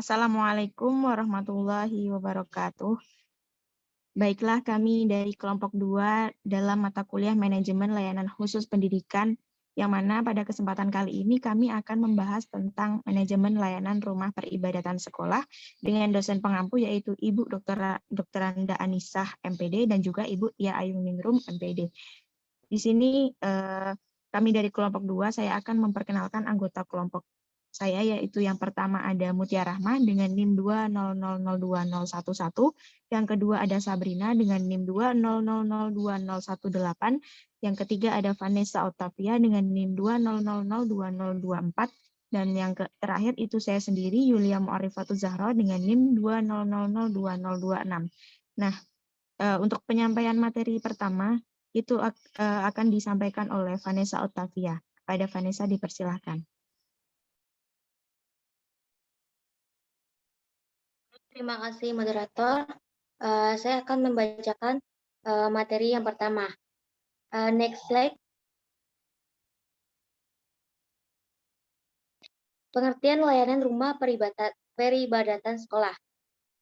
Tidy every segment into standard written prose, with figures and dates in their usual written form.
Assalamualaikum warahmatullahi wabarakatuh. Baiklah, kami dari kelompok 2 dalam mata kuliah Manajemen Layanan Khusus Pendidikan, yang mana pada kesempatan kali ini kami akan membahas tentang manajemen layanan rumah peribadatan sekolah dengan dosen pengampu yaitu Ibu Dr. Randa Anisah MPD dan juga Ibu Tia Ayuningrum MPD. Di sini kami dari kelompok 2, saya akan memperkenalkan anggota kelompok saya, yaitu yang pertama ada Mutia Rahma dengan NIM 200020111, yang kedua ada Sabrina dengan NIM 200020118, yang ketiga ada Vanessa Octavia dengan NIM 200020024, dan yang terakhir itu saya sendiri, Yulia Mu'arifatul Zahra dengan NIM 200020026. Nah, untuk penyampaian materi pertama, itu akan disampaikan oleh Vanessa Octavia. Pada Vanessa dipersilahkan. Terima kasih moderator. Saya akan membacakan materi yang pertama. Next slide. Pengertian layanan rumah peribadatan sekolah.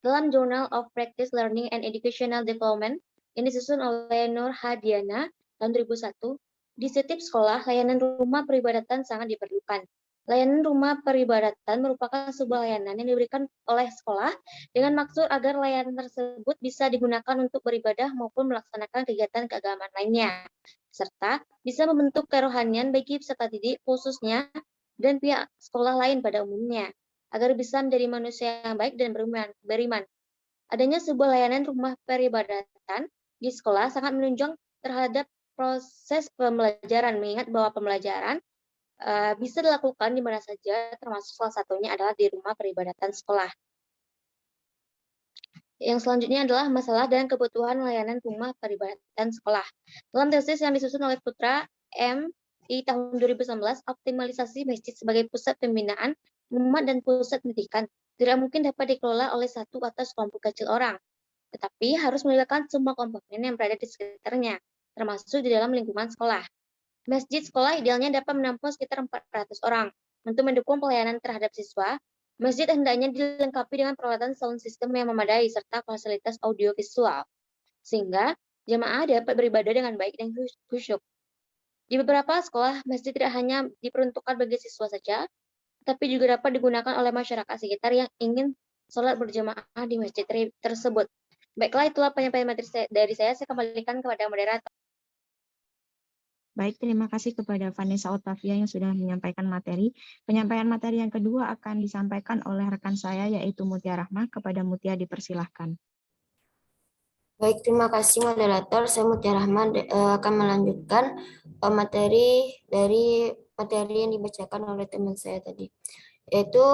Dalam Journal of Practice Learning and Educational Development yang disusun oleh Nur Hadiana tahun 2001, di setiap sekolah layanan rumah peribadatan sangat diperlukan. Layanan rumah peribadatan merupakan sebuah layanan yang diberikan oleh sekolah dengan maksud agar layanan tersebut bisa digunakan untuk beribadah maupun melaksanakan kegiatan keagamaan lainnya, serta bisa membentuk kerohanian bagi peserta didik khususnya dan pihak sekolah lain pada umumnya, agar bisa menjadi manusia yang baik dan beriman. Adanya sebuah layanan rumah peribadatan di sekolah sangat menunjang terhadap proses pembelajaran, mengingat bahwa pembelajaran bisa dilakukan di mana saja, termasuk salah satunya adalah di rumah peribadatan sekolah. Yang selanjutnya adalah masalah dan kebutuhan layanan rumah peribadatan sekolah. Dalam tesis yang disusun oleh Putra M.I. tahun 2019, optimalisasi masjid sebagai pusat pembinaan umat dan pusat pendidikan tidak mungkin dapat dikelola oleh satu atau sekelompok kecil orang, tetapi harus melibatkan semua komponen yang berada di sekitarnya, termasuk di dalam lingkungan sekolah. Masjid sekolah idealnya dapat menampung sekitar 400 orang. Untuk mendukung pelayanan terhadap siswa, masjid hendaknya dilengkapi dengan peralatan sound system yang memadai serta fasilitas audiovisual, sehingga jemaah dapat beribadah dengan baik dan khusyuk. Di beberapa sekolah, masjid tidak hanya diperuntukkan bagi siswa saja, tapi juga dapat digunakan oleh masyarakat sekitar yang ingin sholat berjamaah di masjid tersebut. Baiklah, itulah penyampaian materi dari saya kembalikan kepada moderator. Baik, terima kasih kepada Vanessa Octavia yang sudah menyampaikan materi. Penyampaian materi yang kedua akan disampaikan oleh rekan saya, yaitu Mutia Rahma. Kepada Mutia dipersilahkan. Baik, terima kasih moderator. Saya Mutia Rahman akan melanjutkan materi yang dibacakan oleh teman saya tadi. Yaitu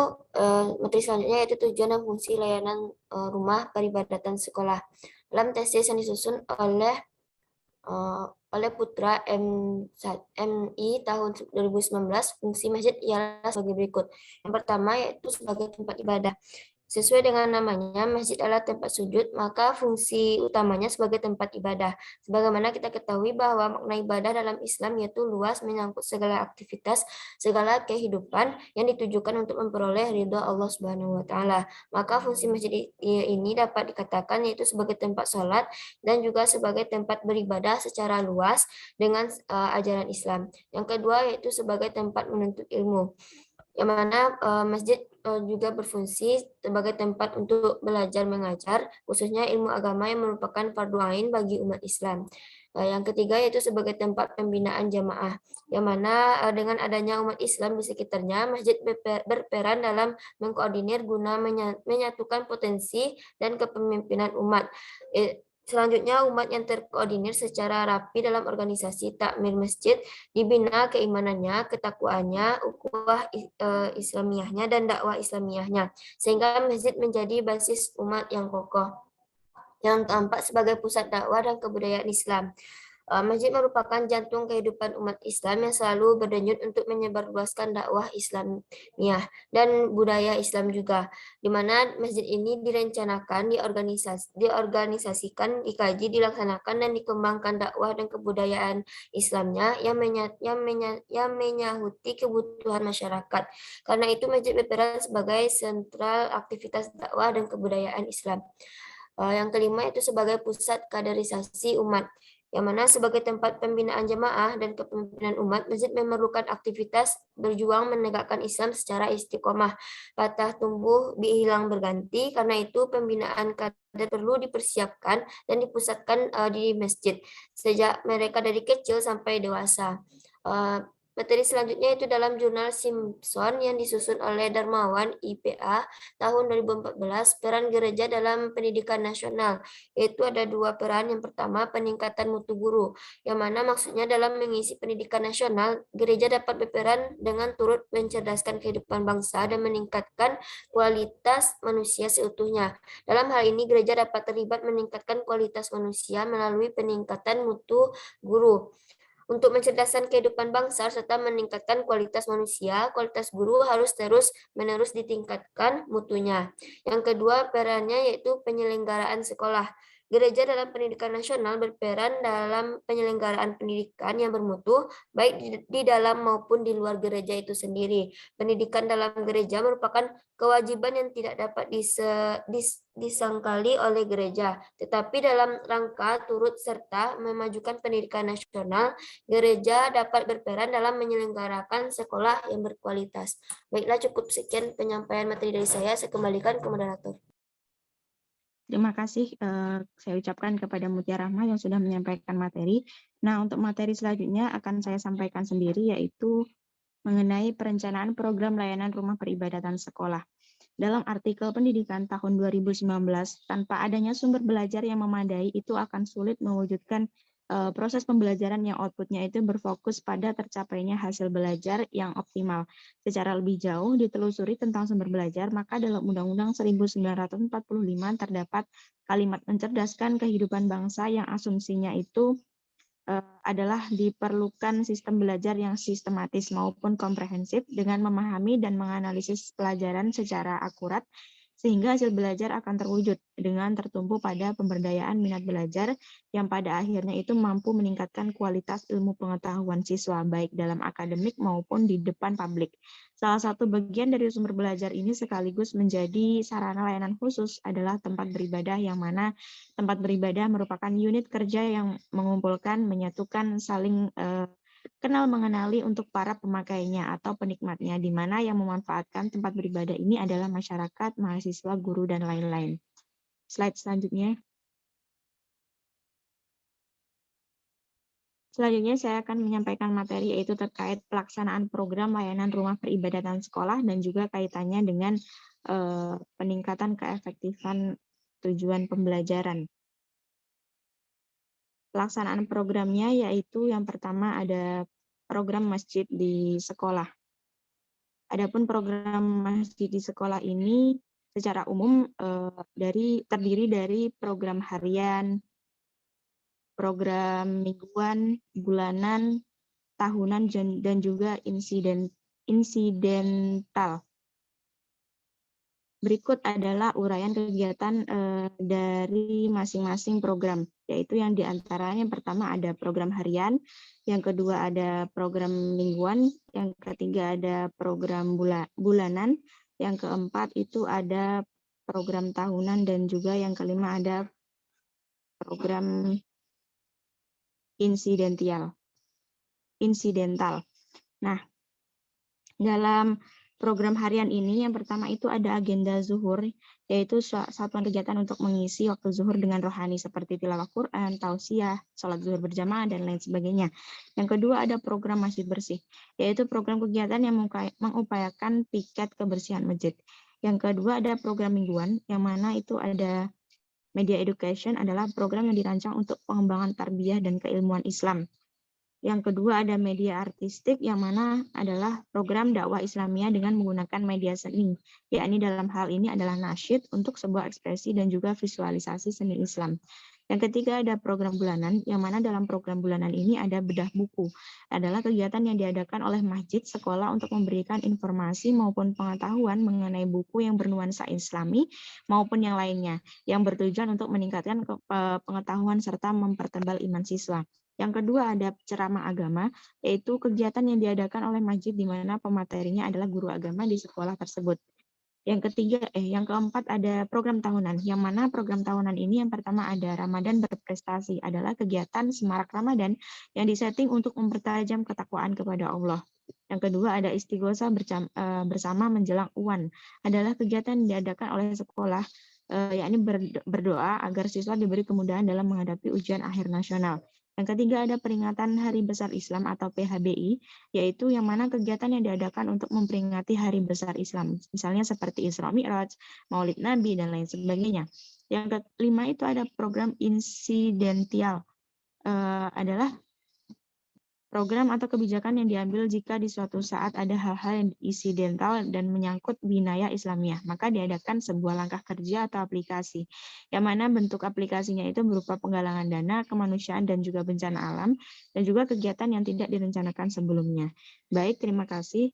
materi selanjutnya yaitu tujuan dan fungsi layanan rumah peribadatan sekolah. Dalam tesis yang disusun oleh Putra MI tahun 2019, fungsi masjid ialah sebagai berikut. Yang pertama yaitu sebagai tempat ibadah. Sesuai dengan namanya, masjid adalah tempat sujud, maka fungsi utamanya sebagai tempat ibadah. Sebagaimana kita ketahui bahwa makna ibadah dalam Islam yaitu luas, menyangkut segala aktivitas, segala kehidupan yang ditujukan untuk memperoleh ridho Allah Subhanahu wa Ta'ala. Maka fungsi masjid ini dapat dikatakan yaitu sebagai tempat sholat dan juga sebagai tempat beribadah secara luas dengan ajaran Islam. Yang kedua yaitu sebagai tempat menuntut ilmu, yang mana masjid juga berfungsi sebagai tempat untuk belajar mengajar, khususnya ilmu agama yang merupakan fardu ain bagi umat Islam. Yang ketiga yaitu sebagai tempat pembinaan jamaah, yang mana dengan adanya umat Islam di sekitarnya, masjid berperan dalam mengkoordinir guna menyatukan potensi dan kepemimpinan umat. Selanjutnya, umat yang terkoordinir secara rapi dalam organisasi takmir masjid dibina keimanannya, ketakwaannya, ukhuwah Islamiyahnya, dan dakwah Islamiyahnya, sehingga masjid menjadi basis umat yang kokoh, yang tampak sebagai pusat dakwah dan kebudayaan Islam. Masjid merupakan jantung kehidupan umat Islam yang selalu berdenyut untuk menyebarluaskan dakwah Islamiyah dan budaya Islam juga, di mana masjid ini direncanakan, diorganisasikan, dikaji, dilaksanakan, dan dikembangkan dakwah dan kebudayaan Islamnya yang menyahuti kebutuhan masyarakat. Karena itu masjid berperan sebagai sentral aktivitas dakwah dan kebudayaan Islam. Yang kelima itu sebagai pusat kaderisasi umat, yang mana sebagai tempat pembinaan jemaah dan kepemimpinan umat, masjid memerlukan aktivitas berjuang menegakkan Islam secara istiqomah, patah tumbuh hilang berganti. Karena itu pembinaan kader perlu dipersiapkan dan dipusatkan di masjid sejak mereka dari kecil sampai dewasa. Materi selanjutnya itu dalam jurnal Simpson yang disusun oleh Darmawan IPA tahun 2014, peran gereja dalam pendidikan nasional, yaitu ada dua peran. Yang pertama, peningkatan mutu guru, yang mana maksudnya dalam mengisi pendidikan nasional, gereja dapat berperan dengan turut mencerdaskan kehidupan bangsa dan meningkatkan kualitas manusia seutuhnya. Dalam hal ini, gereja dapat terlibat meningkatkan kualitas manusia melalui peningkatan mutu guru. Untuk mencerdaskan kehidupan bangsa serta meningkatkan kualitas manusia, kualitas guru harus terus-menerus ditingkatkan mutunya. Yang kedua, perannya yaitu penyelenggaraan sekolah. Gereja dalam pendidikan nasional berperan dalam penyelenggaraan pendidikan yang bermutu, baik di dalam maupun di luar gereja itu sendiri. Pendidikan dalam gereja merupakan kewajiban yang tidak dapat disangkali oleh gereja, tetapi dalam rangka turut serta memajukan pendidikan nasional, gereja dapat berperan dalam menyelenggarakan sekolah yang berkualitas. Baiklah, cukup sekian penyampaian materi dari saya kembalikan ke moderator. Terima kasih saya ucapkan kepada Mutia Rahma yang sudah menyampaikan materi. Nah, untuk materi selanjutnya akan saya sampaikan sendiri, yaitu mengenai perencanaan program layanan rumah peribadatan sekolah. Dalam artikel pendidikan tahun 2019, tanpa adanya sumber belajar yang memadai, itu akan sulit mewujudkan proses pembelajaran yang outputnya itu berfokus pada tercapainya hasil belajar yang optimal. Secara lebih jauh ditelusuri tentang sumber belajar, maka dalam Undang-Undang 1945 terdapat kalimat mencerdaskan kehidupan bangsa yang asumsinya itu adalah diperlukan sistem belajar yang sistematis maupun komprehensif dengan memahami dan menganalisis pelajaran secara akurat, sehingga hasil belajar akan terwujud dengan tertumpu pada pemberdayaan minat belajar yang pada akhirnya itu mampu meningkatkan kualitas ilmu pengetahuan siswa baik dalam akademik maupun di depan publik. Salah satu bagian dari sumber belajar ini sekaligus menjadi sarana layanan khusus adalah tempat beribadah, yang mana tempat beribadah merupakan unit kerja yang mengumpulkan, menyatukan, saling kenal mengenali untuk para pemakainya atau penikmatnya, di mana yang memanfaatkan tempat beribadah ini adalah masyarakat, mahasiswa, guru, dan lain-lain. Slide selanjutnya. Selanjutnya saya akan menyampaikan materi yaitu terkait pelaksanaan program layanan rumah peribadatan sekolah dan juga kaitannya dengan peningkatan keefektifan tujuan pembelajaran. Pelaksanaan programnya yaitu yang pertama ada program masjid di sekolah. Adapun program masjid di sekolah ini secara umum terdiri dari program harian, program mingguan, bulanan, tahunan, dan juga insidental. Berikut adalah uraian kegiatan dari masing-masing program, yaitu yang diantaranya yang pertama ada program harian, yang kedua ada program mingguan, yang ketiga ada program bulanan, yang keempat itu ada program tahunan, dan juga yang kelima ada program insidental. Nah, dalam program harian ini yang pertama itu ada agenda zuhur, yaitu satuan kegiatan untuk mengisi waktu zuhur dengan rohani seperti tilawah Quran, tausiah, sholat zuhur berjamaah, dan lain sebagainya. Yang kedua ada program masjid bersih, yaitu program kegiatan yang mengupayakan piket kebersihan masjid. Yang kedua ada program mingguan, yang mana itu ada media education, adalah program yang dirancang untuk pengembangan tarbiyah dan keilmuan Islam. Yang kedua ada media artistik, yang mana adalah program dakwah Islamiyah dengan menggunakan media seni, yakni dalam hal ini adalah nasyid untuk sebuah ekspresi dan juga visualisasi seni Islam. Yang ketiga ada program bulanan, yang mana dalam program bulanan ini ada bedah buku. Adalah kegiatan yang diadakan oleh masjid sekolah untuk memberikan informasi maupun pengetahuan mengenai buku yang bernuansa Islami maupun yang lainnya, yang bertujuan untuk meningkatkan pengetahuan serta mempertebal iman siswa. Yang kedua ada ceramah agama, yaitu kegiatan yang diadakan oleh masjid di mana pematerinya adalah guru agama di sekolah tersebut. Yang keempat ada program tahunan, yang mana program tahunan ini yang pertama ada Ramadan berprestasi, adalah kegiatan semarak Ramadan yang disetting untuk mempertajam ketakwaan kepada Allah. Yang kedua ada istighosah bersama menjelang UAN, adalah kegiatan yang diadakan oleh sekolah, yakni berdoa agar siswa diberi kemudahan dalam menghadapi ujian akhir nasional. Yang ketiga ada peringatan Hari Besar Islam atau PHBI, yaitu yang mana kegiatan yang diadakan untuk memperingati Hari Besar Islam, misalnya seperti Isra Mi'raj, Maulid Nabi, dan lain sebagainya. Yang kelima itu ada program insidental, adalah program atau kebijakan yang diambil jika di suatu saat ada hal-hal yang insidental dan menyangkut wilayah Islamiyah, maka diadakan sebuah langkah kerja atau aplikasi, yang mana bentuk aplikasinya itu berupa penggalangan dana, kemanusiaan, dan juga bencana alam, dan juga kegiatan yang tidak direncanakan sebelumnya. Baik, terima kasih.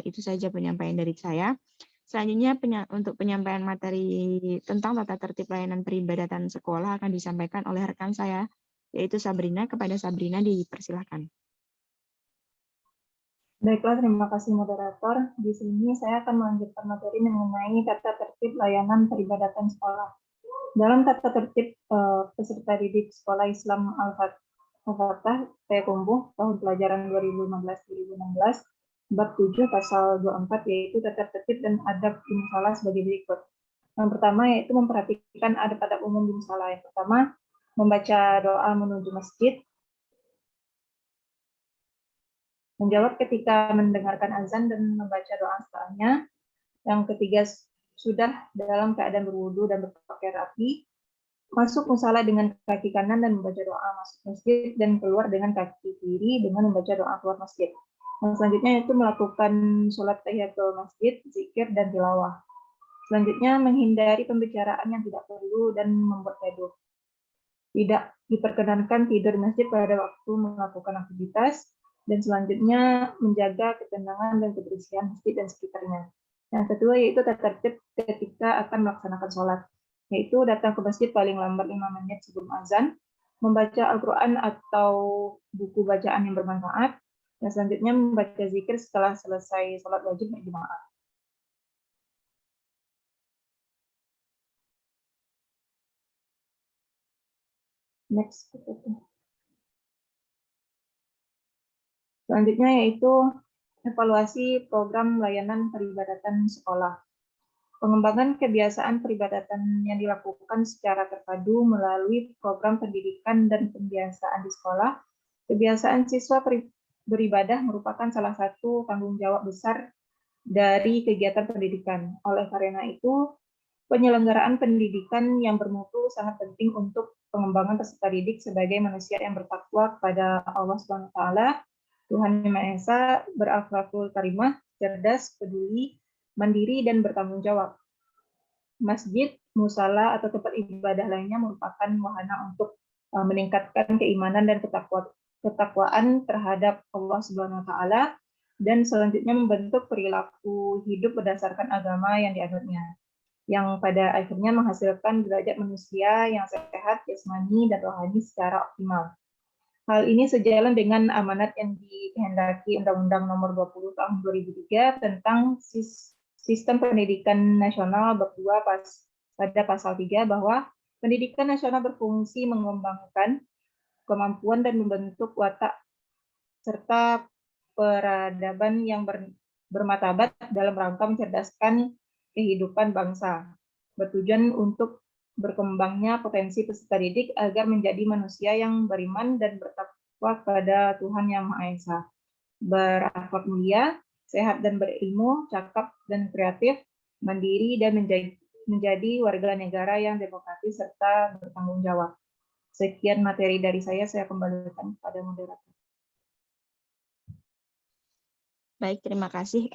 Itu saja penyampaian dari saya. Selanjutnya untuk penyampaian materi tentang tata tertib layanan peribadatan sekolah akan disampaikan oleh rekan saya, yaitu Sabrina. Kepada Sabrina dipersilahkan. Baiklah, terima kasih moderator. Di sini saya akan melanjutkan materi mengenai tata tertib layanan peribadatan sekolah. Dalam tata tertib peserta didik Sekolah Islam Al-Fatah Payakumbuh tahun pelajaran 2015-2016, bab 7 pasal 24 yaitu tata tertib dan adab di musalah sebagai berikut. Yang pertama yaitu memperhatikan adab-adab umum di musalah. Yang pertama, membaca doa menuju masjid, menjawab ketika mendengarkan azan dan membaca doa setelahnya. Yang ketiga, sudah dalam keadaan berwudu dan berpakaian rapi, masuk musalah dengan kaki kanan dan membaca doa masuk masjid, dan keluar dengan kaki kiri dengan membaca doa keluar masjid. Yang selanjutnya itu melakukan sholat tahiyatul masjid, zikir, dan tilawah. Selanjutnya menghindari pembicaraan yang tidak perlu dan membuat gaduh. Tidak diperkenankan tidur di masjid pada waktu melakukan aktivitas. Dan selanjutnya menjaga ketenangan dan kebersihan masjid dan sekitarnya. Yang kedua yaitu tata tertib ketika akan melaksanakan sholat, yaitu datang ke masjid paling lambat 5 menit sebelum azan, membaca Al-Quran atau buku bacaan yang bermanfaat, dan selanjutnya membaca zikir setelah selesai sholat wajib berjamaah. Next. Selanjutnya yaitu evaluasi program layanan peribadatan sekolah. Pengembangan kebiasaan peribadatan yang dilakukan secara terpadu melalui program pendidikan dan pembiasaan di sekolah. Kebiasaan siswa beribadah merupakan salah satu tanggung jawab besar dari kegiatan pendidikan. Oleh karena itu, penyelenggaraan pendidikan yang bermutu sangat penting untuk pengembangan peserta didik sebagai manusia yang bertakwa kepada Allah SWT, Tuhan Yang Maha Esa, berakhlakul karimah, cerdas, peduli, mandiri, dan bertanggung jawab. Masjid, musala, atau tempat ibadah lainnya merupakan wahana untuk meningkatkan keimanan dan ketakwaan terhadap Allah Subhanahu wa Ta'ala, dan selanjutnya membentuk perilaku hidup berdasarkan agama yang dianutnya, yang pada akhirnya menghasilkan derajat manusia yang sehat, jasmani, dan rohani secara optimal. Hal ini sejalan dengan amanat yang dikehendaki Undang-Undang Nomor 20 Tahun 2003 tentang Sistem Pendidikan Nasional bab 2 pada pasal 3 bahwa pendidikan nasional berfungsi mengembangkan kemampuan dan membentuk watak serta peradaban yang bermartabat dalam rangka mencerdaskan kehidupan bangsa, bertujuan untuk berkembangnya potensi peserta didik agar menjadi manusia yang beriman dan bertakwa kepada Tuhan Yang Maha Esa, berakhlak mulia, sehat dan berilmu, cakap dan kreatif, mandiri, dan menjadi warga negara yang demokratis serta bertanggung jawab. Sekian materi dari saya kembalikan kepada moderator. Baik, terima kasih.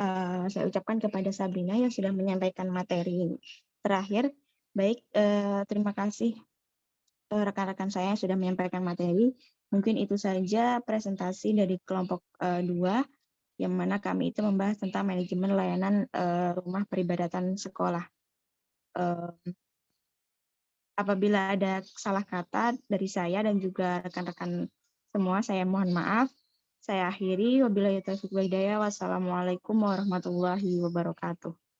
Saya ucapkan kepada Sabrina yang sudah menyampaikan materi terakhir. Baik, terima kasih rekan-rekan saya yang sudah menyampaikan materi. Mungkin itu saja presentasi dari kelompok 2, yang mana kami itu membahas tentang manajemen layanan rumah peribadatan sekolah. Apabila ada salah kata dari saya dan juga rekan-rekan semua, saya mohon maaf. Saya akhiri. Wabillahi taufiq wal hidayah. Wassalamualaikum warahmatullahi wabarakatuh.